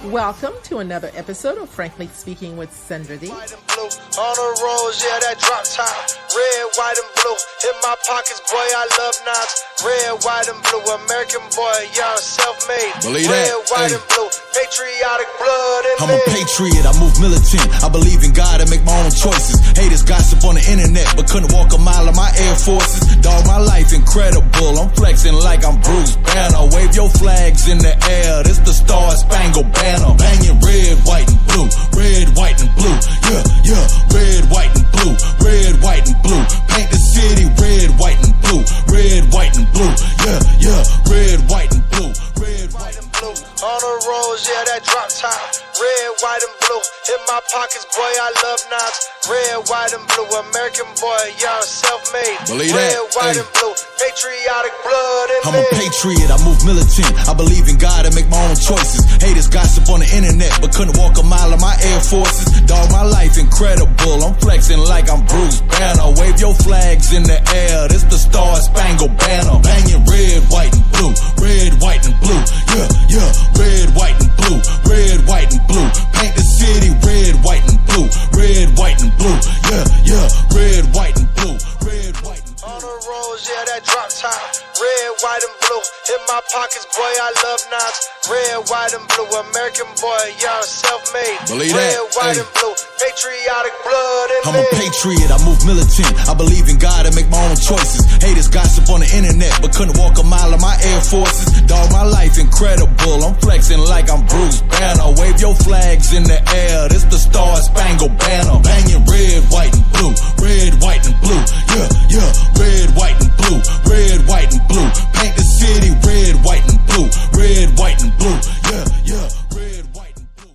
Welcome to another episode of Frankly Speaking with Sendra D. White and blue, on the roads, yeah, that drop top. Red, white, and blue, in my pockets, boy, I love knots. Red, white, and blue, American boy, young, self-made. Believe Red, that. white, Hey. and blue, patriotic blood in I'm me. a patriot, I move militant. I believe in God and make my own choices. Haters gossip on the internet, but couldn't walk a mile in my Air Forces. Dog, my life incredible. I'm flexing like I'm Bruce Banner. Wave your flags in the air. This the Star Spangled Banner. Banging red, white, and blue. Red, white, and blue. Yeah, yeah. Red, white, and blue. Red, white, and blue. Paint the city red, white, and blue. Red, white, and blue. Yeah, yeah. Red, white, and blue. Red, white, and blue. On the roads, yeah, that drop top. Red, white, and blue, in my pockets, boy, I love knots. Red, white, and blue, American boy, young, self-made. Believe Red, that. white, Hey. and blue, patriotic blood in I'm me. a patriot, I move militant. I believe in God and make my own choices. Haters gossip on the internet, but couldn't walk a mile in my Air Forces. Dog, my life incredible. I'm flexing like I'm Bruce Banner. Wave your flags in the air. This the Star Spangled Banner. Banging red, white, and blue. Red, white, and blue. Yeah, yeah. Red, white, and blue. Red, white, and blue. Paint the city red, white, and blue. Red, white, and blue. Yeah, yeah. Red, white, and blue. Red, white, and blue. On the roads, yeah, that drop top. Red, white, and blue, in my pockets, boy, I love knots. Red, white, and blue, American boy, young, self-made. Believe Red, that. white, Hey. and blue, patriotic blood in I'm me. a patriot, I move militant. I believe in God and make my own choices. Haters gossip on the internet, but couldn't walk a mile in my Air Forces. Dog, my life incredible. I'm flexing like I'm Bruce Banner. Wave your flags in the air. This the Star Spangled Banner. Banging red, white, and blue. Red, white, and blue. Yeah, yeah. Red, white, and blue. Red, white, and blue. Paint the city red, white, and blue. Red, white, and blue. Yeah, yeah. Red, white, and blue.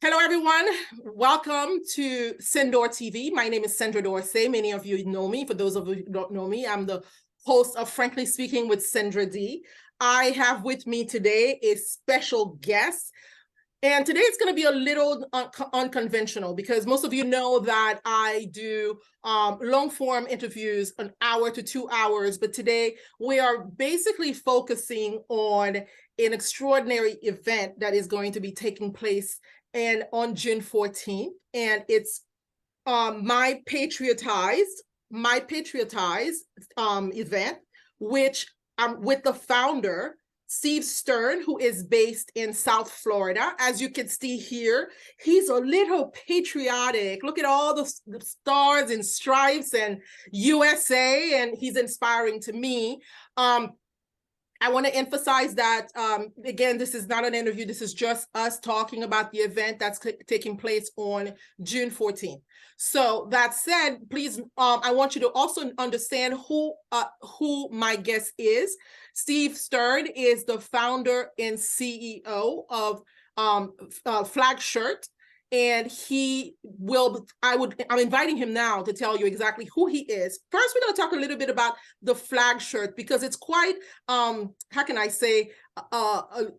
Hello, everyone. Welcome to Sendor TV. My name is Sendra Dorce. Many of you know me. For those of you who don't know me, I'm the host of Frankly Speaking with Sendra D. I have with me today a special guest. And today it's going to be a little unconventional because most of you know that I do long form interviews, an hour to 2 hours. But today we are basically focusing on an extraordinary event that is going to be taking place on June 14th. And it's my Patriotized event, which I'm with the founder, Steve Stern, who is based in South Florida. As you can see here, he's a little patriotic. Look at all the stars and stripes and USA, and he's inspiring to me. I want to emphasize that, again, this is not an interview. This is just us talking about the event that's taking place on June 14th. So that said, please, I want you to also understand who my guest is. Steve Stern is the founder and CEO of Flag Shirt. And I'm inviting him now to tell you exactly who he is. First, we're going to talk a little bit about the Flag Shirt because it's quite, how can I say,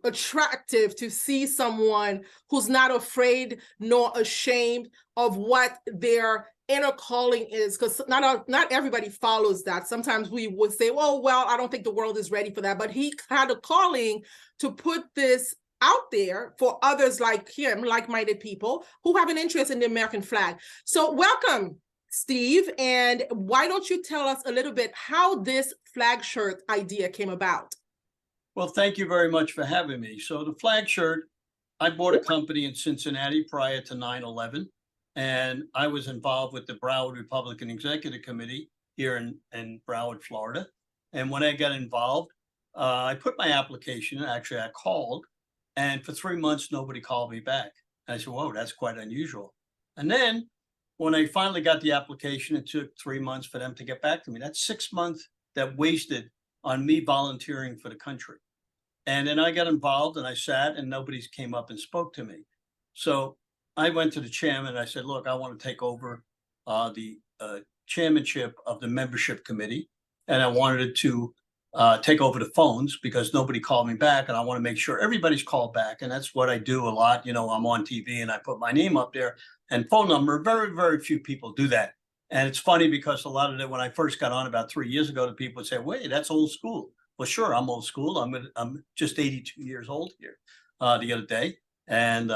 attractive to see someone who's not afraid nor ashamed of what their inner calling is, because not everybody follows that. Sometimes we would say, well, I don't think the world is ready for that. But he had a calling to put this out there for others like him, like-minded people who have an interest in the American flag. So welcome, Steve. And why don't you tell us a little bit how this flag shirt idea came about? Well, thank you very much for having me. So the Flag Shirt, I bought a company in Cincinnati prior to 9/11, and I was involved with the Broward Republican Executive Committee here in Broward, Florida. And when I got involved, I put my application in. Actually, I called. And for 3 months, nobody called me back. I said, whoa, that's quite unusual. And then when I finally got the application, it took 3 months for them to get back to me. That's 6 months that wasted on me volunteering for the country. And then I got involved and I sat and nobody came up and spoke to me. So I went to the chairman and I said, look, I want to take over the chairmanship of the membership committee. And I wanted to take over the phones because nobody called me back, and I want to make sure everybody's called back. And that's what I do a lot. You know, I'm on TV and I put my name up there and phone number. Very, very few people do that. And it's funny because a lot of it, when I first got on about 3 years ago, the people would say, wait, that's old school. Well, sure, I'm old school. I'm just 82 years old here the other day. And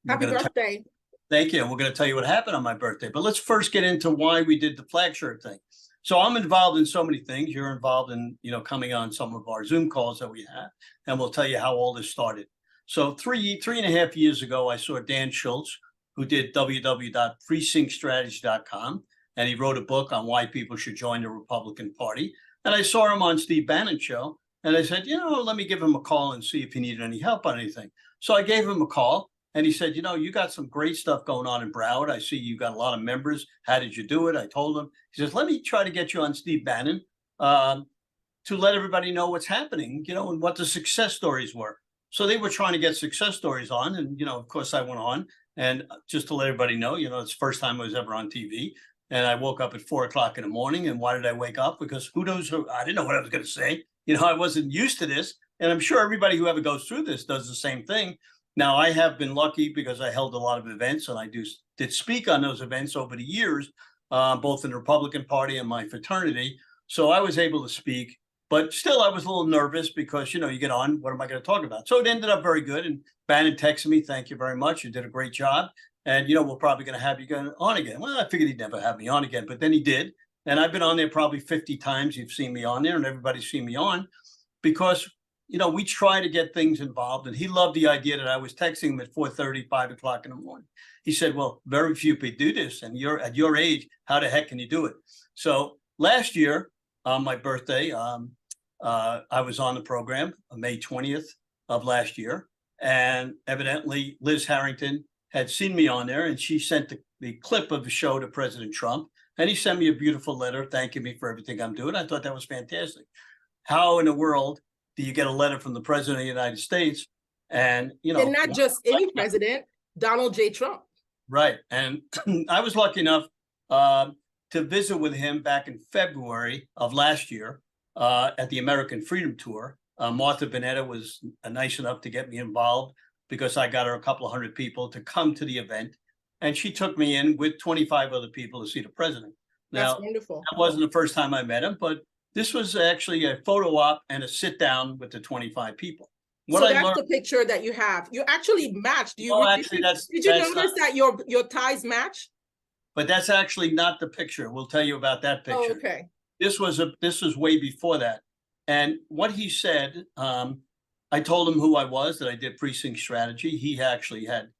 Happy birthday. Thank you. We're going to tell you what happened on my birthday. But let's first get into why we did the flag shirt thing. So I'm involved in so many things. You're involved in, coming on some of our Zoom calls that we have, and we'll tell you how all this started. So three and a half years ago, I saw Dan Schultz, who did www.precinctstrategy.com, and he wrote a book on why people should join the Republican Party. And I saw him on Steve Bannon's show, and I said, let me give him a call and see if he needed any help on anything. So I gave him a call. And he said, you got some great stuff going on in Broward. I see you got a lot of members. How did you do it? I told him. He says, let me try to get you on Steve Bannon to let everybody know what's happening, and what the success stories were. So they were trying to get success stories on. And, of course, I went on. And just to let everybody know, it's the first time I was ever on TV. And I woke up at 4 o'clock in the morning. And why did I wake up? Because who knows? I didn't know what I was going to say. I wasn't used to this. And I'm sure everybody who ever goes through this does the same thing. Now, I have been lucky because I held a lot of events, and I did speak on those events over the years, both in the Republican Party and my fraternity. So I was able to speak, but still I was a little nervous because, you get on, what am I going to talk about? So it ended up very good. And Bannon texted me, thank you very much. You did a great job. And, we're probably going to have you on again. Well, I figured he'd never have me on again, but then he did. And I've been on there probably 50 times. You've seen me on there, and everybody's seen me on because we try to get things involved. And he loved the idea that I was texting him at 4:30, 5 o'clock in the morning. He said, well, very few people do this. And you're at your age, how the heck can you do it? So last year, on my birthday, I was on the program on May 20th of last year. And evidently, Liz Harrington had seen me on there, and she sent the clip of the show to President Trump. And he sent me a beautiful letter thanking me for everything I'm doing. I thought that was fantastic. How in the world do you get a letter from the president of the United States? And, and not just any president, Donald J. Trump. Right. And I was lucky enough to visit with him back in February of last year at the American Freedom Tour. Martha Bonetta was nice enough to get me involved because I got her a couple of hundred people to come to the event. And she took me in with 25 other people to see the president. Now, that's wonderful. That wasn't the first time I met him, but this was actually a photo op and a sit down with the 25 people. So that's the picture that you have. You actually matched. Did you notice that your ties match? But that's actually not the picture. We'll tell you about that picture. Oh, okay. This was way before that. And what he said, I told him who I was, that I did precinct strategy. He actually had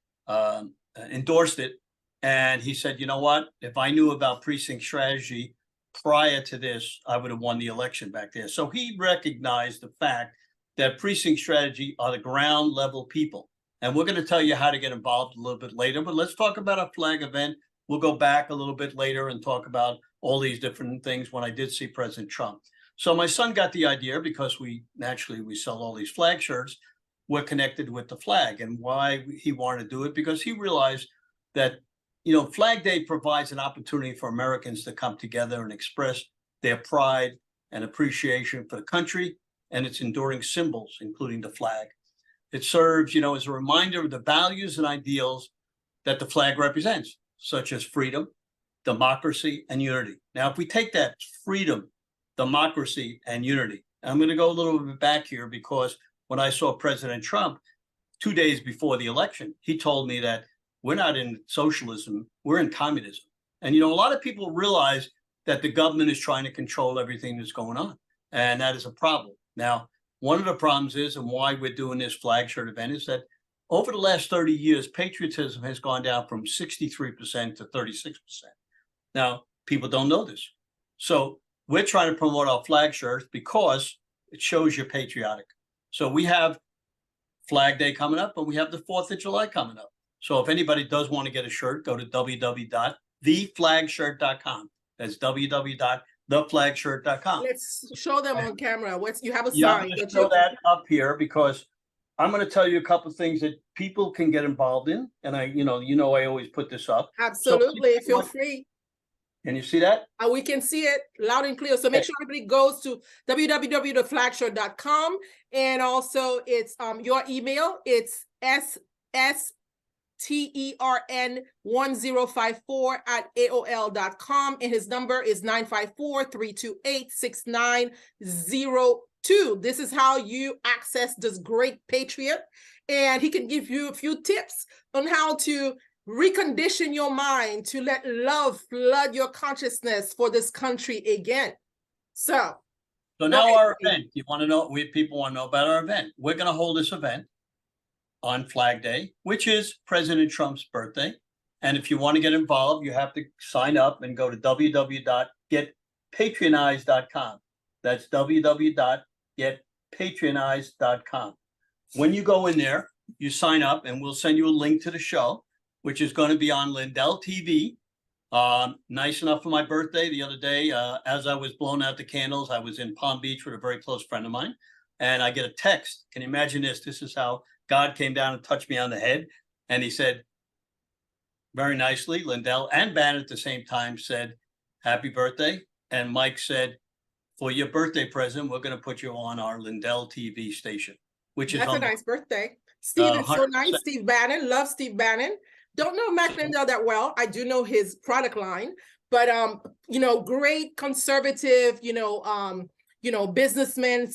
endorsed it. And he said, you know what? If I knew about precinct strategy prior to this, I would have won the election back there. So he recognized the fact that precinct strategy are the ground level people. And we're going to tell you how to get involved a little bit later, but let's talk about our flag event. We'll go back a little bit later and talk about all these different things when I did see President Trump. So my son got the idea because we sell all these flag shirts. We're connected with the flag, and why he wanted to do it, because he realized that Flag Day provides an opportunity for Americans to come together and express their pride and appreciation for the country and its enduring symbols, including the flag. It serves, as a reminder of the values and ideals that the flag represents, such as freedom, democracy, and unity. Now, if we take that freedom, democracy, and unity, I'm going to go a little bit back here because when I saw President Trump 2 days before the election, he told me that we're not in socialism, we're in communism. And, a lot of people realize that the government is trying to control everything that's going on. And that is a problem. Now, one of the problems is, and why we're doing this flag shirt event, is that over the last 30 years, patriotism has gone down from 63% to 36%. Now, people don't know this. So we're trying to promote our flag shirts because it shows you're patriotic. So we have Flag Day coming up, and we have the 4th of July coming up. So if anybody does want to get a shirt, go to www.theflagshirt.com. That's www.theflagshirt.com. Let's show them on camera. You have a sign. I'm going to show that up here because I'm going to tell you a couple of things that people can get involved in. And I always put this up. Absolutely. Feel free. Can you see that? We can see it loud and clear. So make sure everybody goes to www.flagshirt.com. And also it's your email. It's SSTERN1054@AOL.com. And his number is 954-328-6902. 2. This is how you access this Great Patriot. And he can give you a few tips on how to recondition your mind to let love flood your consciousness for this country again. So now our event, you want to know, people want to know about our event. We're going to hold this event on Flag Day, which is President Trump's birthday. And if you want to get involved, you have to sign up and go to www.getpatrionized.com. That's www.getpatrionized.com. When you go in there, you sign up and we'll send you a link to the show, which is going to be on Lindell TV. Nice enough for my birthday the other day. As I was blowing out the candles, I was in Palm Beach with a very close friend of mine. And I get a text. Can you imagine this? This is how God came down and touched me on the head. And he said, very nicely, Lindell and Bannon at the same time said, happy birthday. And Mike said, for your birthday present, we're going to put you on our Lindell TV station, which is that's a nice birthday. Steve, it's so nice. Steve Bannon, love Steve Bannon. Don't know Mac Lindell that well. I do know his product line, but you know, great conservative, businessmen.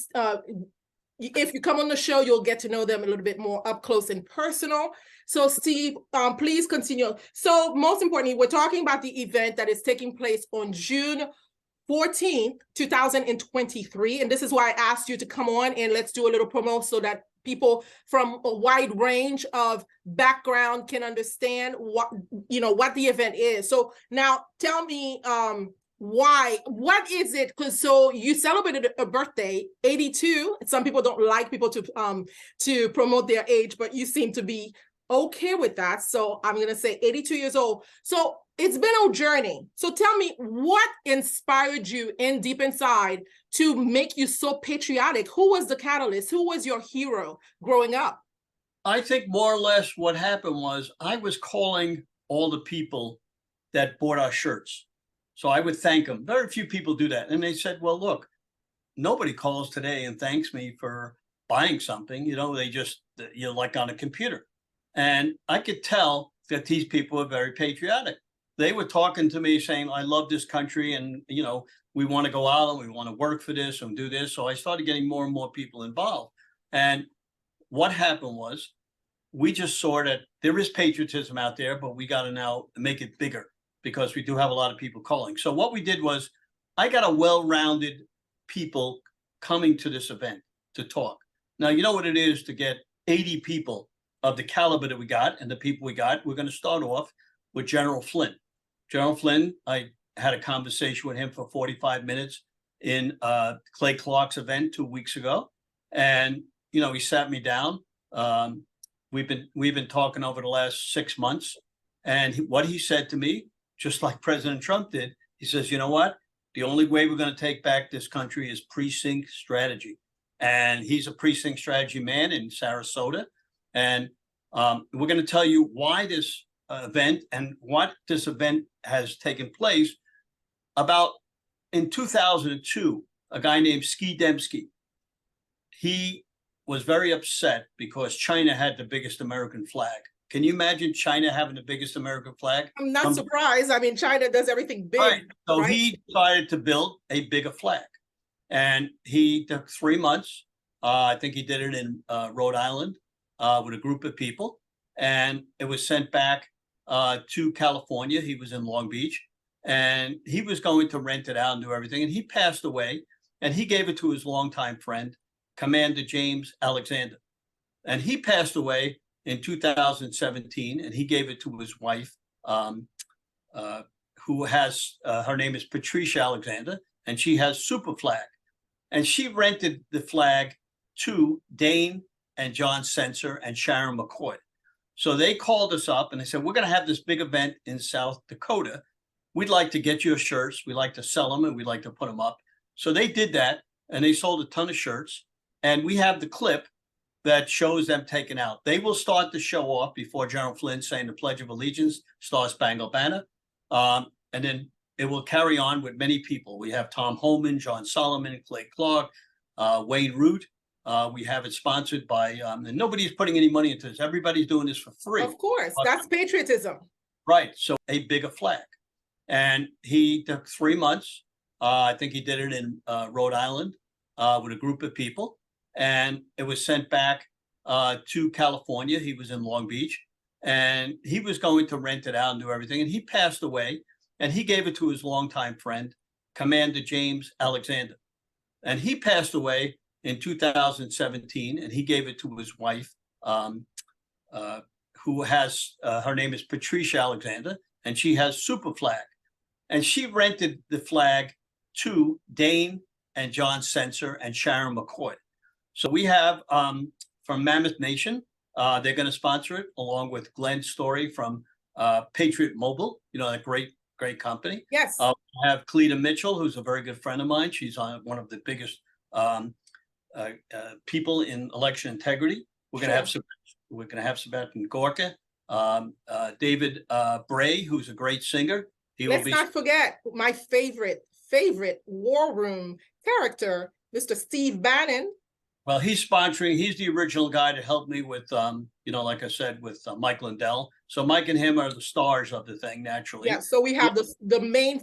If you come on the show, you'll get to know them a little bit more up close and personal. So Steve, please continue. So most importantly, we're talking about the event that is taking place on June 14th, 2023. And this is why I asked you to come on and let's do a little promo so that people from a wide range of background can understand what the event is. So now tell me, what is it? Because so you celebrated a birthday, 82. Some people don't like people to promote their age, but you seem to be okay with that. So I'm going to say 82 years old. So it's been a journey. So tell me, what inspired you deep inside to make you so patriotic? Who was the catalyst? Who was your hero growing up? I think more or less what happened was I was calling all the people that bought our shirts. So I would thank them. Very few people do that. And they said, well, look, nobody calls today and thanks me for buying something. They just, like on a computer. And I could tell that these people are very patriotic. They were talking to me saying, I love this country and, we want to go out and we want to work for this and do this. So I started getting more and more people involved. And what happened was we just saw that there is patriotism out there, but we got to now make it bigger because we do have a lot of people calling. So what we did was I got a well-rounded people coming to this event to talk. Now, you know what it is to get 80 people of the caliber that we got and the people we got. We're going to start off with General Flynn. General Flynn, I had a conversation with him for 45 minutes in Clay Clark's event 2 weeks ago. And, he sat me down. We've been talking over the last 6 months. And what he said to me, just like President Trump did, he says, you know what? The only way we're going to take back this country is precinct strategy. And he's a precinct strategy man in Sarasota. And we're going to tell you why this event and what this event has taken place. About in 2002, a guy named Ski Dembski, he was very upset because China had the biggest American flag. Can you imagine China having the biggest American flag? I'm not surprised. I mean, China does everything big. Right. So he decided to build a bigger flag. And he took 3 months. I think he did it in Rhode Island with a group of people. And it was sent back to California. He was in Long Beach. And he was going to rent it out and do everything. And he passed away. And he gave it to his longtime friend, Commander James Alexander. And he passed away in 2017. And he gave it to his wife, who has, her name is Patricia Alexander. And she has Super Flag. And she rented the flag to Dane and John Sensor and Sharon McCoy. So they called us up and they said, we're going to have this big event in South Dakota. We'd like to get your shirts. We'd like to sell them and we'd like to put them up. So they did that and they sold a ton of shirts. And we have the clip that shows them taken out. They will start the show off before General Flynn saying the Pledge of Allegiance, Star Spangled Banner. And then it will carry on with many people. We have Tom Holman, John Solomon, Clay Clark, Wayne Root. We have it sponsored by, and nobody's putting any money into this. Everybody's doing this for free. Of course, that's patriotism. Right. So a bigger flag. And he took 3 months. I think he did it in Rhode Island with a group of people, and it was sent back to California. He was in Long Beach, and he was going to rent it out and do everything. And he passed away, and he gave it to his longtime friend, Commander James Alexander. And he passed away in 2017, and he gave it to his wife, who has, her name is Patricia Alexander, and she has Super Flag. And she rented the flag to Dane and John Sensor and Sharon McCoy. So we have from Mammoth Nation, they're going to sponsor it, along with Glenn Story from Patriot Mobile, that great company. Yes. We have Cleta Mitchell, who's a very good friend of mine. She's on one of the biggest people in election integrity. We're going to have Sebastian Gorka, David Bray, who's a great singer. Let's not forget my favorite war room character, Mr. Steve Bannon. Well, he's sponsoring. He's the original guy to help me with, like I said, with Mike Lindell. So Mike and him are the stars of the thing, naturally. Yeah. So we have the main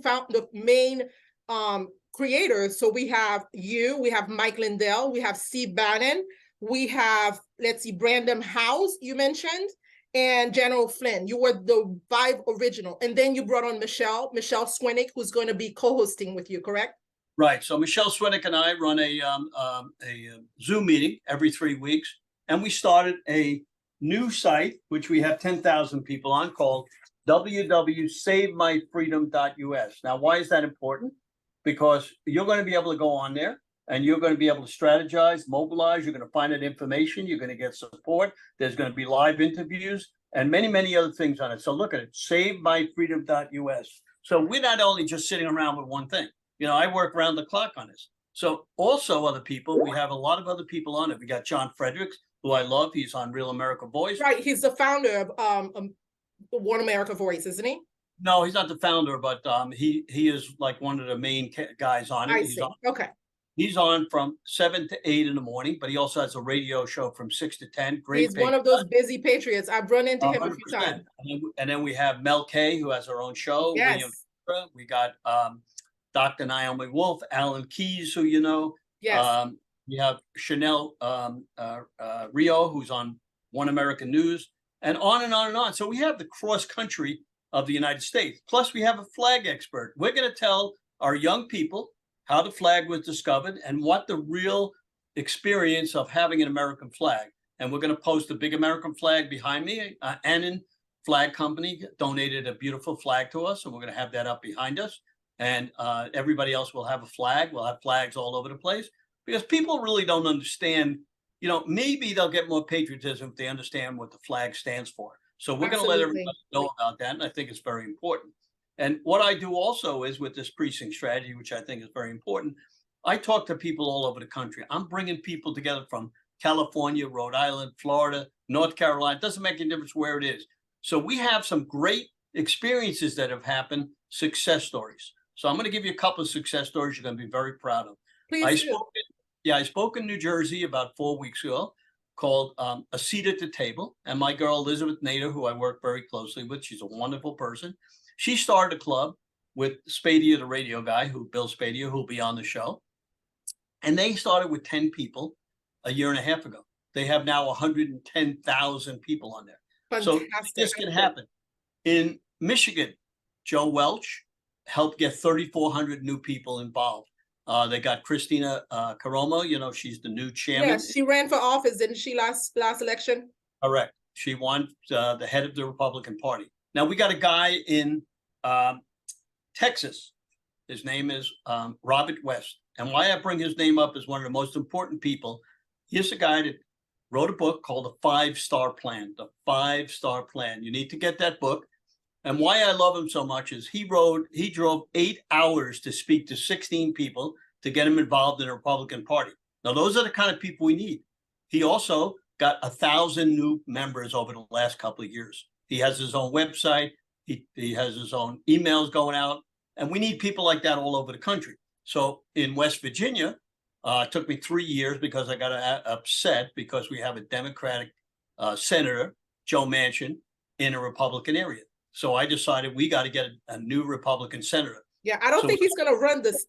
creators. So we have you, we have Mike Lindell, we have Steve Bannon, we have, let's see, Brandon House, you mentioned, and General Flynn. You were the 5 original. And then you brought on Michele Siwnik, who's going to be co-hosting with you, correct? Right. So Michele Siwnik and I run a Zoom meeting every 3 weeks. And we started a new site, which we have 10,000 people on, called www.savemyfreedom.us. Now, why is that important? Because you're going to be able to go on there, and you're going to be able to strategize, mobilize. You're going to find out information. You're going to get support. There's going to be live interviews and many, many other things on it. So look at it, savemyfreedom.us. So we're not only just sitting around with one thing. I work around the clock on this. So also other people, we have a lot of other people on it. We got John Fredericks, who I love. He's on Real America Voice. Right. He's the founder of One America Voice, isn't he? No, he's not the founder, but he is like one of the main guys on it. I see. Okay. He's on from 7 to 8 in the morning, but he also has a radio show from 6 to 10. He's one of those busy patriots. I've run into him a few times. And then we have Mel K, who has her own show. Yes. William, we got Dr. Naomi Wolf, Alan Keyes, who you know. Yes. We have Chanel Rio, who's on One American News, and on and on and on. So we have the cross country of the United States. Plus, we have a flag expert. We're going to tell our young people how the flag was discovered and what the real experience of having an American flag. And we're going to post a big American flag behind me. Annan Flag Company donated a beautiful flag to us, and we're going to have that up behind us. And everybody else will have a flag. We'll have flags all over the place, because people really don't understand. Maybe they'll get more patriotism if they understand what the flag stands for. So we're going to let everybody know about that. And I think it's very important. And what I do also is with this precinct strategy, which I think is very important, I talk to people all over the country. I'm bringing people together from California, Rhode Island, Florida, North Carolina. It doesn't make any difference where it is. So we have some great experiences that have happened, success stories. So I'm going to give you a couple of success stories you're going to be very proud of. Please do. I spoke in New Jersey about 4 weeks ago, called A Seat at the Table. And my girl, Elizabeth Nader, who I work very closely with, she's a wonderful person. She started a club with Spadia, the radio guy, Bill Spadia, who'll be on the show. And they started with 10 people a year and a half ago. They have now 110,000 people on there. Fantastic. So this can happen. In Michigan, Joe Welch helped get 3,400 new people involved. They got Christina Caroma, she's the new chairman. Yes, she ran for office, didn't she, last election? Correct. She won the head of the Republican Party. Now we got a guy in Texas. His name is Robert West. And why I bring his name up as one of the most important people, he's a guy that wrote a book called The 5-Star Plan. The 5-Star Plan. You need to get that book. And why I love him so much is he drove 8 hours to speak to 16 people to get him involved in the Republican Party. Now, those are the kind of people we need. He also got 1,000 new members over the last couple of years. He has his own website. He has his own emails going out. And we need people like that all over the country. So in West Virginia, it took me 3 years because I got upset because we have a Democratic senator, Joe Manchin, in a Republican area. So I decided we got to get a new Republican senator. Yeah, I don't So, think he's going to run his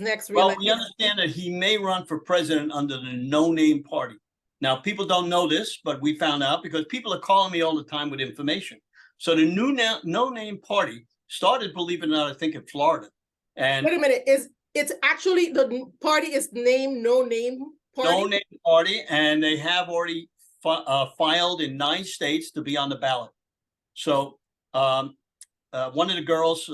next well, reelection. we understand that he may run for president under the no-name party. Now, people don't know this, but we found out because people are calling me all the time with information. So the new no-name party started, believe it or not, I think in Florida. And wait a minute, it's actually the party is named No Name Party? No Name Party, and they have already filed in 9 states to be on the ballot. So one of the girls,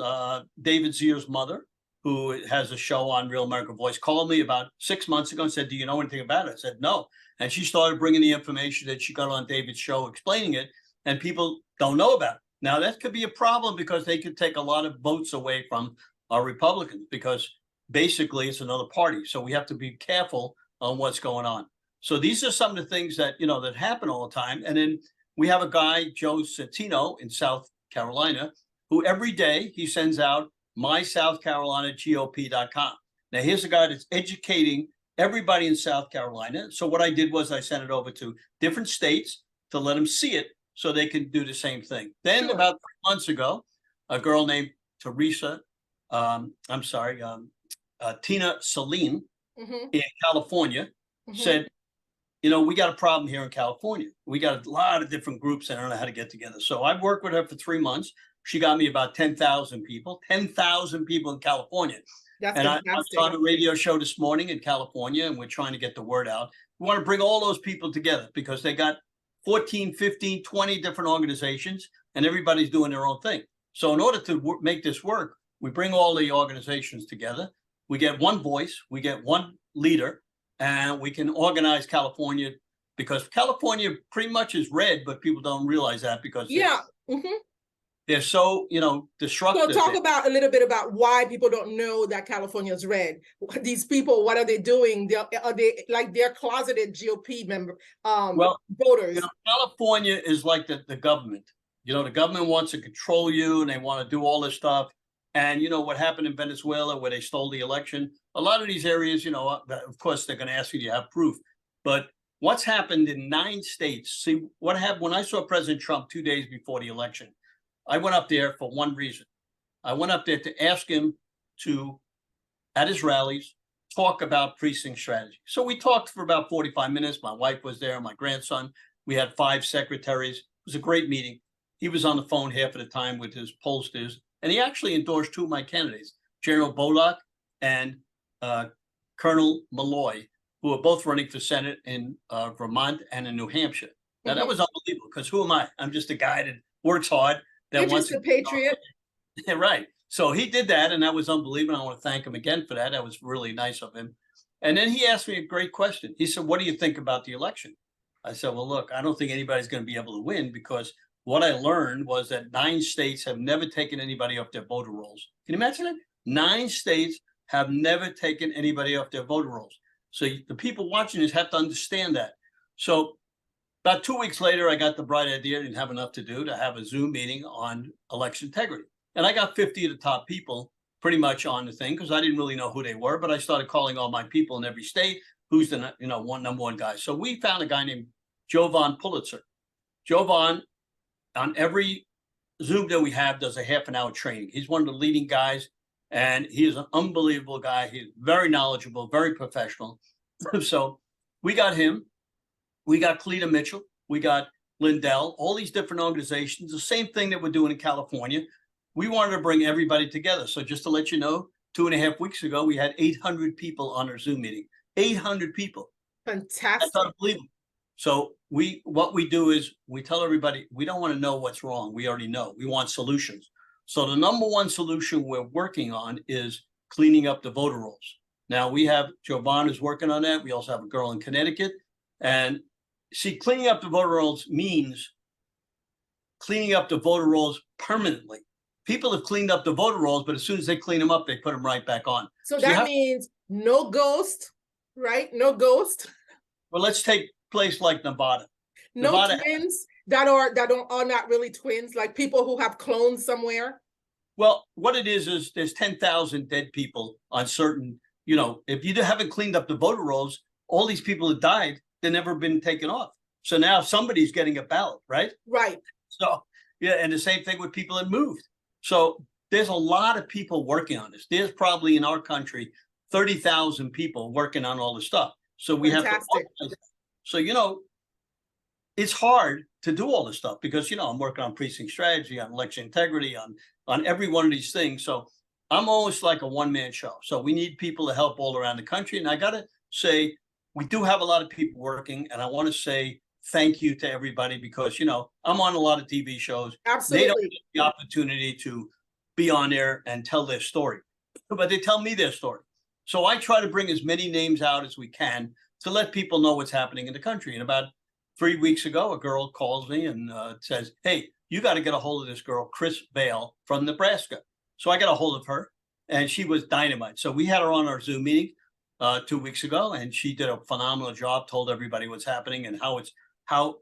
David Zier's mother, who has a show on Real American Voice, called me about 6 months ago and said, "Do you know anything about it?" I said, "No." And she started bringing the information that she got on David's show, explaining it, and people don't know about it. Now, that could be a problem because they could take a lot of votes away from our Republicans because basically it's another party. So we have to be careful on what's going on. So these are some of the things that, that happen all the time. And then we have a guy, Joe Centino in South Carolina, who every day he sends out mysouthcarolinagop.com. Now, here's a guy that's educating everybody in South Carolina. So what I did was I sent it over to different states to let them see it so they can do the same thing. Then about 3 months ago, a girl named Tina Saline in California said, we got a problem here in California. We got a lot of different groups that don't know how to get together. So I've worked with her for 3 months. She got me about 10,000 people in California. That's and fantastic. I was on a radio show this morning in California, and we're trying to get the word out. We want to bring all those people together because they got 14, 15, 20 different organizations, and everybody's doing their own thing. So in order to make this work, we bring all the organizations together. We get one voice, we get one leader, and we can organize California because California pretty much is red, but people don't realize that because they're so, disruptive. So talk about a little bit about why people don't know that California is red. These people, what are they doing? Are they like they're closeted GOP voters? California is like the government. The government wants to control you and they want to do all this stuff. And what happened in Venezuela where they stole the election, a lot of these areas, of course, they're going to ask you to have proof. But what's happened in 9 states? See, what happened when I saw President Trump 2 days before the election, I went up there for one reason. I went up there to ask him to, at his rallies, talk about precinct strategy. So we talked for about 45 minutes. My wife was there, my grandson. We had 5 secretaries. It was a great meeting. He was on the phone half of the time with his pollsters. And he actually endorsed 2 of my candidates, General Bullock and Colonel Malloy, who are both running for Senate in Vermont and in New Hampshire. Now, that was unbelievable because who am I? I'm just a guy that works hard. You're just a patriot. Yeah, right. So he did that, and that was unbelievable. I want to thank him again for that. That was really nice of him. And then he asked me a great question. He said, "What do you think about the election?" I said, "Well, look, I don't think anybody's going to be able to win because what I learned was that 9 states have never taken anybody off their voter rolls." Can you imagine it? 9 states have never taken anybody off their voter rolls. So the people watching this have to understand that. So about 2 weeks later, I got the bright idea, didn't have enough to do, to have a Zoom meeting on election integrity. And I got 50 of the top people pretty much on the thing because I didn't really know who they were, but I started calling all my people in every state, who's the number one guy. So we found a guy named Jovan Pulitzer. Jovan, on every Zoom that we have, does a half-an-hour training. He's one of the leading guys, and he is an unbelievable guy. He's very knowledgeable, very professional. So we got him. We got Cleta Mitchell, we got Lindell, all these different organizations, the same thing that we're doing in California. We wanted to bring everybody together. So just to let you know, 2.5 weeks ago, we had 800 people on our Zoom meeting. 800 people. Fantastic. That's unbelievable. So what we do is we tell everybody, we don't want to know what's wrong. We already know. We want solutions. So the number one solution we're working on is cleaning up the voter rolls. Now we have Jovan is working on that. We also have a girl in Connecticut. And see, cleaning up the voter rolls means cleaning up the voter rolls permanently. People have cleaned up the voter rolls, but as soon as they clean them up, they put them right back on. So that means no ghost, right? No ghost. Well, let's take place like Nevada. No Nevada, twins that are not really twins, like people who have clones somewhere. Well, what it is there's 10,000 dead people on certain, if you haven't cleaned up the voter rolls, all these people that died, they've never been taken off. So now somebody's getting a ballot, right? Right. So, yeah, and the same thing with people that moved. So there's a lot of people working on this. There's probably in our country 30,000 people working on all this stuff. So we have to organize. So, it's hard to do all this stuff because, I'm working on precinct strategy, on election integrity, on every one of these things. So I'm almost like a one-man show. So we need people to help all around the country. And I got to say, we do have a lot of people working. And I want to say thank you to everybody because, I'm on a lot of TV shows. Absolutely. They don't get the opportunity to be on there and tell their story, but they tell me their story. So I try to bring as many names out as we can to let people know what's happening in the country. And about 3 weeks ago, a girl calls me and says, hey, you got to get a hold of this girl, Chris Bale from Nebraska. So I got a hold of her and she was dynamite. So we had her on our Zoom meeting 2 weeks ago and she did a phenomenal job, told everybody what's happening and how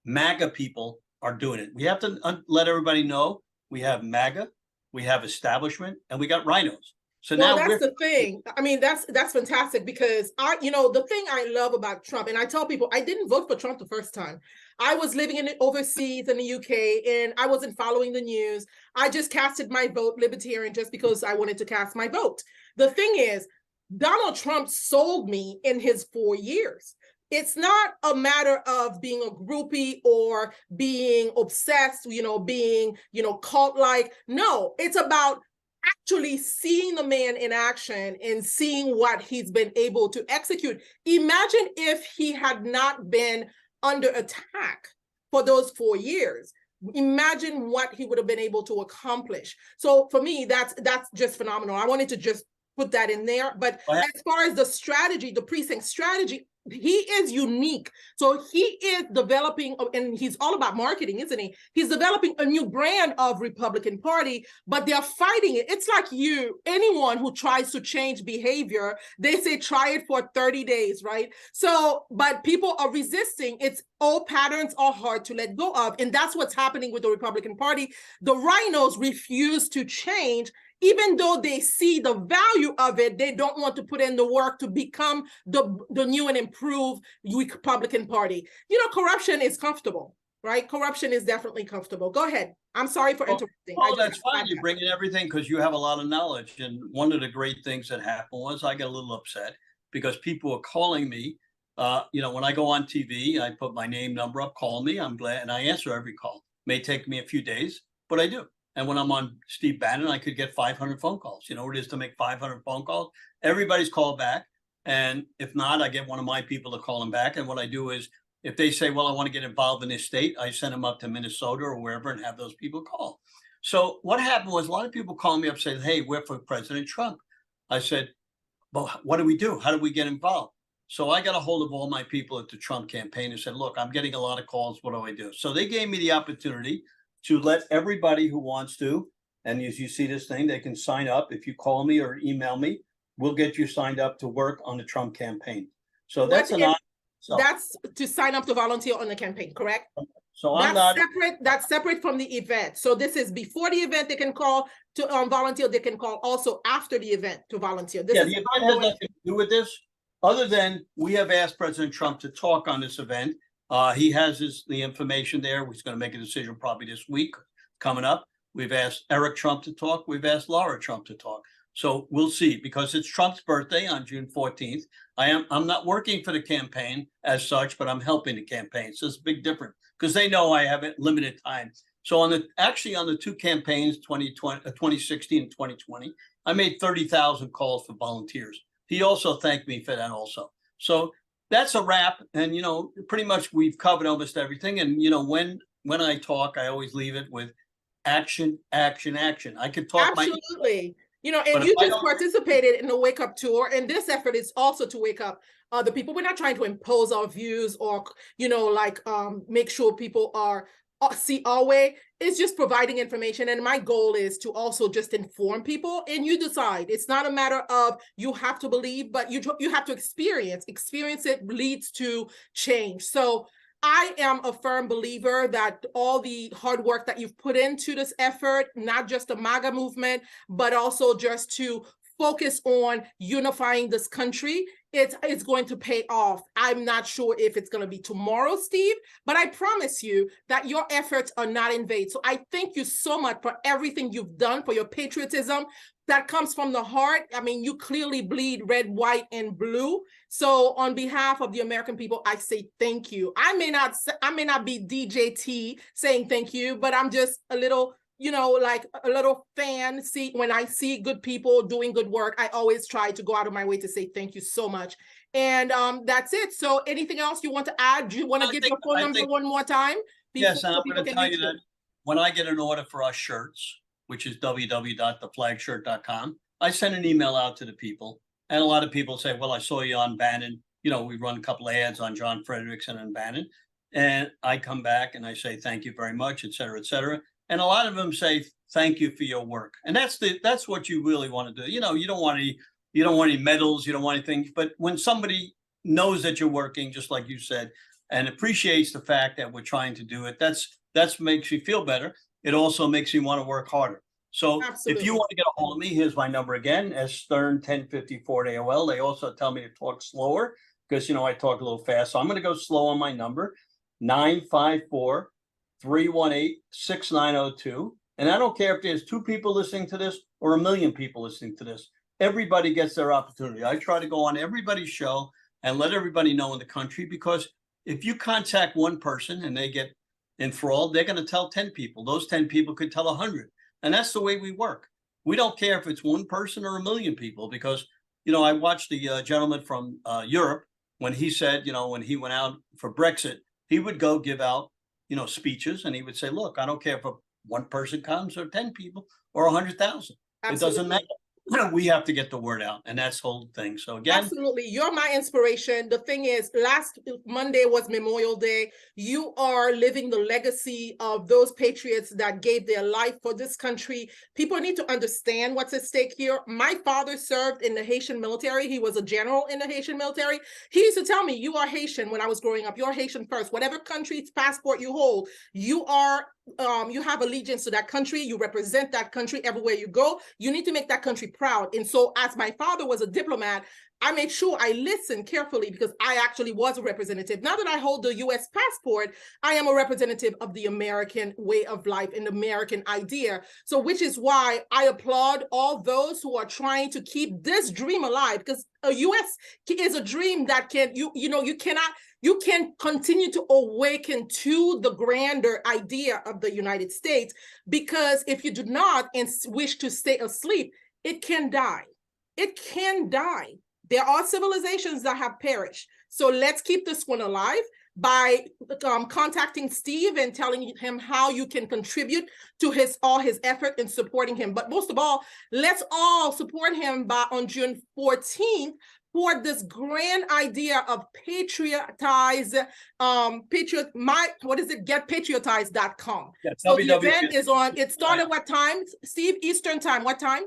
MAGA people are doing it. We have to let everybody know we have MAGA, we have establishment, and we got rhinos. So well, now that's the thing. I mean, that's fantastic because the thing I love about Trump, and I tell people I didn't vote for Trump the first time. I was living overseas in the UK and I wasn't following the news. I just casted my vote libertarian just because I wanted to cast my vote. The thing is, Donald Trump sold me in his 4 years. It's not a matter of being a groupie or being obsessed, being, cult-like. No, it's about actually seeing the man in action and seeing what he's been able to execute. Imagine if he had not been under attack for those 4 years. Imagine what he would have been able to accomplish. So for me, that's just phenomenal. I wanted to just put that in there. But as far as the strategy, the precinct strategy, he is unique. So he is developing, and he's all about marketing, isn't he? He's developing a new brand of Republican Party, but they're fighting it. It's like anyone who tries to change behavior, they say try it for 30 days, right? So, but people are resisting. It's old patterns are hard to let go of. And that's what's happening with the Republican Party. The rhinos refuse to change. Even though they see the value of it, they don't want to put in the work to become the new and improved Republican Party. Corruption is comfortable, right? Corruption is definitely comfortable. Go ahead. I'm sorry for interrupting. Oh, that's fine. You bring in everything because you have a lot of knowledge. And one of the great things that happened was I got a little upset because people were calling me. When I go on TV, I put my name, number up, call me. I'm glad, and I answer every call. May take me a few days, but I do. And when I'm on Steve Bannon, I could get 500 phone calls. You know what it is to make 500 phone calls? Everybody's called back. And if not, I get one of my people to call them back. And what I do is if they say, well, I want to get involved in this state, I send them up to Minnesota or wherever and have those people call. So what happened was a lot of people called me up saying, hey, we're for President Trump. I said, well, what do we do? How do we get involved? So I got a hold of all my people at the Trump campaign and said, look, I'm getting a lot of calls. What do I do? So they gave me the opportunity to let everybody who wants to, and as you see this thing, they can sign up. If you call me or email me, we'll get you signed up to work on the Trump campaign. So that's that's to sign up to volunteer on the campaign, correct? So that's separate from the event. So this is before the event, they can call to volunteer. They can call also after the event to volunteer. The event has nothing to do with this, other than we have asked President Trump to talk on this event. He has the information there. He's going to make a decision probably this week coming up. We've asked Eric Trump to talk. We've asked Laura Trump to talk. So we'll see, because it's Trump's birthday on June 14th. I'm not working for the campaign as such, but I'm helping the campaign. So it's a big difference because they know I have limited time. So on the two campaigns, 2016 and 2020, I made 30,000 calls for volunteers. He also thanked me for that also. So that's a wrap. And, pretty much we've covered almost everything. And, when I talk, I always leave it with action, action, action. I could talk. Absolutely. And you just participated in the Wake Up Tour. And this effort is also to wake up other people. We're not trying to impose our views or, make sure people see our way. It's just providing information. And my goal is to also just inform people, and you decide. It's not a matter of you have to believe, but you have to experience. Experience it leads to change. So I am a firm believer that all the hard work that you've put into this effort, not just the MAGA movement, but also just to focus on unifying this country, it's going to pay off. I'm not sure if it's going to be tomorrow, Steve, but I promise you that your efforts are not in vain. So I thank you so much for everything you've done, for your patriotism that comes from the heart. I mean, you clearly bleed red, white, and blue. So on behalf of the American people, I say thank you. I may not be DJT saying thank you, but I'm just a little, like a little fan. See, when I see good people doing good work, I always try to go out of my way to say thank you so much. And that's it. So anything else you want to add? Do you want to give your phone number one more time? Yes, I'm going to tell you that when I get an order for our shirts, which is www.theflagshirt.com, I send an email out to the people. And a lot of people say, well, I saw you on Bannon. We run a couple of ads on John Frederickson and Bannon. And I come back and I say, thank you very much, et cetera, et cetera. And a lot of them say, thank you for your work. And that's what you really want to do. You don't want any medals, you don't want anything. But when somebody knows that you're working, just like you said, and appreciates the fact that we're trying to do it, that's makes you feel better. It also makes you want to work harder. So Absolutely. If you want to get a hold of me, here's my number again, as Stern 1054 at AOL. They also tell me to talk slower because, I talk a little fast. So I'm going to go slow on my number, 954-318-6902. And I don't care if there's 2 people listening to this or 1 million people listening to this. Everybody gets their opportunity. I try to go on everybody's show and let everybody know in the country, because if you contact one person and they get enthralled, they're going to tell 10 people. Those 10 people could tell 100. And that's the way we work. We don't care if it's 1 person or 1 million people, because, I watched the gentleman from Europe when he said, when he went out for Brexit, he would go give out, speeches, and he would say, look, I don't care if 1 person comes or 10 people or 100,000. It doesn't matter. We have to get the word out, and that's the whole thing. So again, absolutely, you're my inspiration. The thing is, last Monday was Memorial Day. You are living the legacy of those patriots that gave their life for this country. People need to understand what's at stake here. My father served in the Haitian military. He was a general in the Haitian military. He used to tell me, you are Haitian when I was growing up. You're Haitian first. Whatever country's passport you hold, you have allegiance to that country. You represent that country everywhere you go. You need to make that country proud. And so as my father was a diplomat, I made sure I listened carefully, because I actually was a representative. Now that I hold the US passport, I am a representative of the American way of life and the American idea. So which is why I applaud all those who are trying to keep this dream alive, because a US is a dream that you can continue to awaken to the grander idea of the United States, because if you do not and wish to stay asleep, it can die. It can die. There are civilizations that have perished. So let's keep this one alive by contacting Steve and telling him how you can contribute to all his effort in supporting him. But most of all, let's all support him on June 14th for this grand idea of Patriotized, getpatriotized.com. Yeah, so the event is on, it started what time, Steve? Eastern time, what time?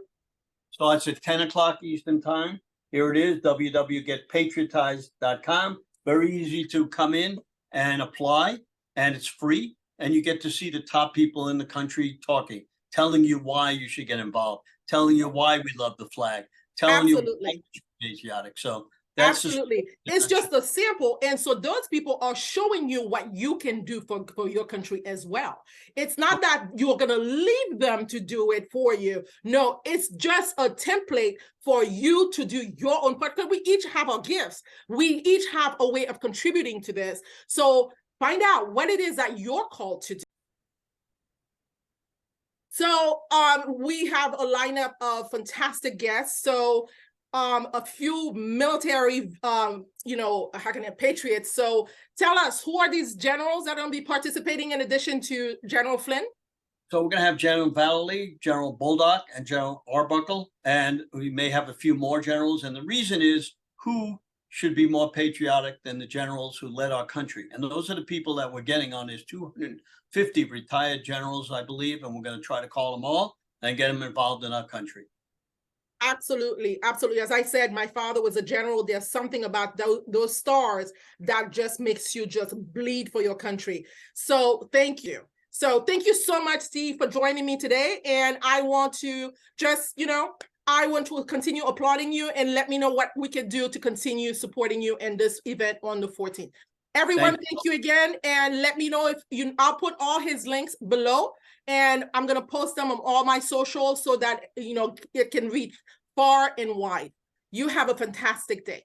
So it's at 10 o'clock Eastern time. Here it is, www.getpatriotized.com. Very easy to come in and apply, and it's free. And you get to see the top people in the country talking, telling you why you should get involved, telling you why we love the flag, telling you why you should be patriotic. So that's absolutely. It's just a sample. And so those people are showing you what you can do for your country as well. It's not that you're going to leave them to do it for you. No, it's just a template for you to do your own part, because we each have our gifts. We each have a way of contributing to this. So find out what it is that you're called to do. So we have a lineup of fantastic guests. So a few military, patriots. So tell us, who are these generals that are going to be participating in addition to General Flynn? So we're going to have General Valley, General Bulldog, and General Arbuckle, and we may have a few more generals. And the reason is, who should be more patriotic than the generals who led our country? And those are the people that we're getting on. There's 250 retired generals, I believe, and we're going to try to call them all and get them involved in our country. Absolutely. Absolutely. As I said, my father was a general. There's something about those stars that just makes you just bleed for your country. So thank you. So thank you so much, Steve, for joining me today. And I want to just, I want to continue applauding you, and let me know what we can do to continue supporting you in this event on the 14th. Everyone, thank you again, and let me know if you, I'll put all his links below, and I'm going to post them on all my socials so that, you know, it can reach far and wide. You have a fantastic day.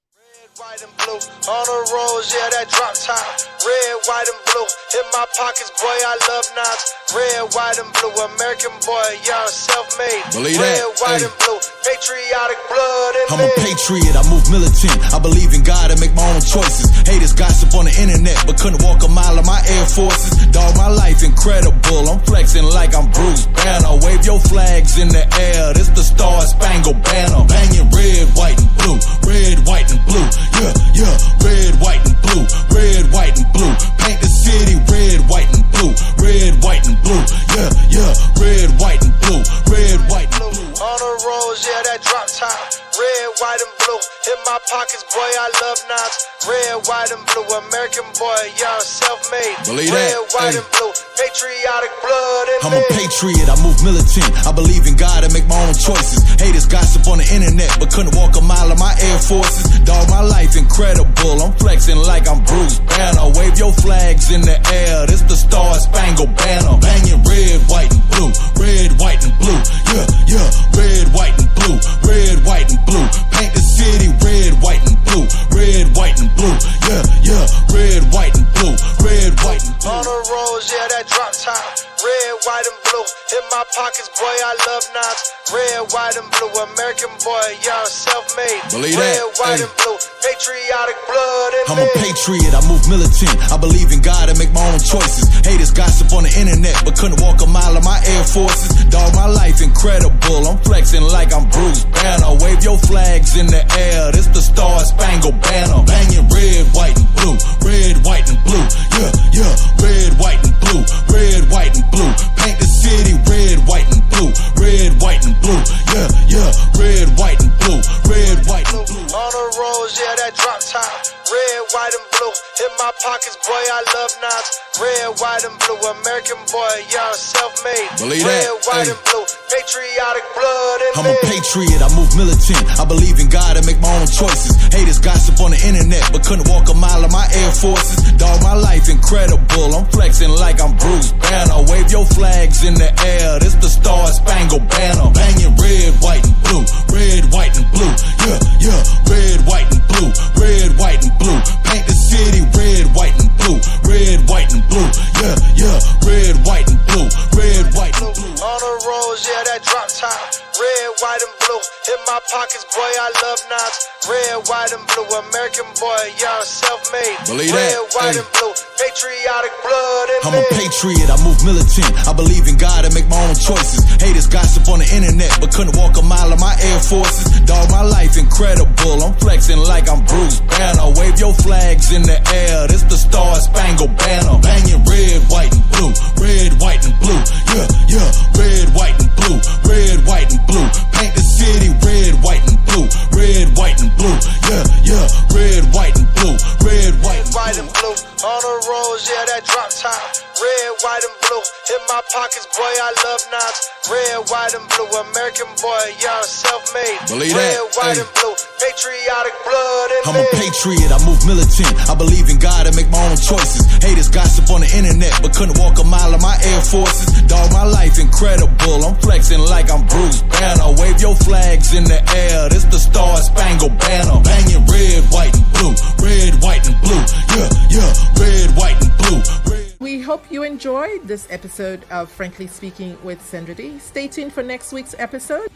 White and blue, on the roads, yeah, that drop top. Red, white, and blue, in my pockets, boy, I love knots. Red, white, and blue, American boy, young, self-made. Believe Red, that. white, Hey. and blue, patriotic blood in I'm me. a patriot, I move militant. I believe in God and make my own choices. Haters gossip on the internet, but couldn't walk a mile in my Air Forces. Dog, my life incredible. I'm flexing like I'm Bruce Banner. Wave your flags in the air. This the Star Spangled Banner. Banging red, white, and blue. Red, white, and blue. Yeah, yeah. Red, white, and blue. Red, white, and blue. Paint the city red, white, and blue. Red, white, and blue. Yeah, yeah. Red, white, and blue. Red, white, and blue. On the roads, yeah, that drop top. Red, white, and blue. In my pockets, boy, I love knots. Red, white, and blue. American boy, young, self-made. Believe Red, that. white, Hey. and blue. Patriotic blood in I'm me. a patriot, I move militant. I believe in God and make my own choices. Haters gossip on the internet, but couldn't walk a mile in my Air Forces. Dog, my life incredible. I'm flexing like I'm Bruce Banner. Wave your flags in the air. This the Star Spangled Banner. Banging red, white, and blue. Red, white, and blue. Yeah, yeah. Red, white, and blue. Red, white, and blue. Paint the city red, white, and blue. Red, white, and blue. Yeah, yeah. Red, white, and blue. Red, white, and blue. On the roads, yeah, that drop top. Red, white, and blue. In my pockets, boy, I love knots. Red, white, and blue. American boy, young, self-made. Believe Red, that. white, Hey. and blue. Patriotic blood in I'm me. a patriot, I move militant. I believe in God and make my own choices. Haters gossip on the internet, but couldn't walk a mile in my Air Forces. Dog, my life incredible. I'm flexing like I'm Bruce Banner. Wave your flags in the air. This the Star Spangled Banner. Banging red, white, and blue. Red, white, and blue. Yeah, yeah. Red, white, and blue. Red, white, and blue. Paint the city red, white, and blue. Red, white, and blue. Yeah, yeah. Red, white, and blue. Red, white, and blue. On the roads, yeah, that drop top. Red, white, and blue. In my pockets, boy, I love knots. Red, white, and blue. American boy, young, self-made. Believe Red, that. white, Hey. and blue. Patriotic blood in I'm me. a patriot, I move militant. I believe in God and make my own choices. Haters gossip on the internet, but couldn't walk a mile in my Air Forces. Dog, my life incredible. I'm flexing like I'm Bruce Banner. Wave your flags in the air. This the Star Spangled Banner. Banging red, white, and blue. Red, white, and blue. Yeah, yeah. Red, white, and blue. Red, white, and blue. Paint the city red, white, and blue. Red, white, and blue. Yeah, yeah. Red, white, and blue. Red, white, and blue. On the roads, yeah, that drop top. Red, white, and blue. In my pockets, boy, I love knots. Red, white, and blue. American boy, young, self-made. Believe Red, that. white, Hey. and blue. Patriotic blood in I'm me. a patriot, I move militant. I believe in God and make my own choices. Haters gossip on the internet, but couldn't walk a mile in my Air Forces. Dog, my life incredible. I'm flexing like I'm Bruce Banner. Wave your flags in the air. This the Star Spangled Banner. Banging red, white, and blue. Red, white, and blue. Yeah, yeah. Red, white, and blue. Red, white, and blue. Paint the city red, white, and blue. Red, white, and blue. Yeah, yeah. Red, white, and blue. Red, white, White and and blue. blue, on the roads, yeah, that drop top. Red, white, and blue. In my pockets, boy, I love knots. Red, white, and blue. American boy, young, self-made. Believe Red, that. white, Hey. and blue. Patriotic blood in I'm me. a patriot, I move militant. I believe in God and make my own choices. Haters gossip on the internet, but couldn't walk a mile in my Air Forces. Dog, my life incredible. I'm flexing like I'm Bruce Banner. Wave your flags in the air. This the Star Spangled Banner. Banging red, white, and blue. Red, white, and blue. Yeah, yeah. Red, white, and blue. Red. We hope you enjoyed this episode of Frankly Speaking with Sendra D. Stay tuned for next week's episode.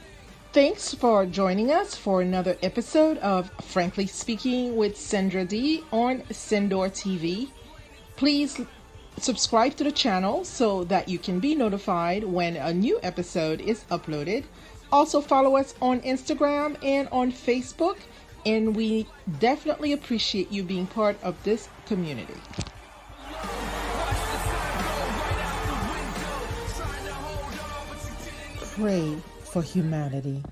Thanks for joining us for another episode of Frankly Speaking with Sendra D on Sendor TV. Please subscribe to the channel so that you can be notified when a new episode is uploaded. Also follow us on Instagram and on Facebook, and we definitely appreciate you being part of this community. Pray for humanity.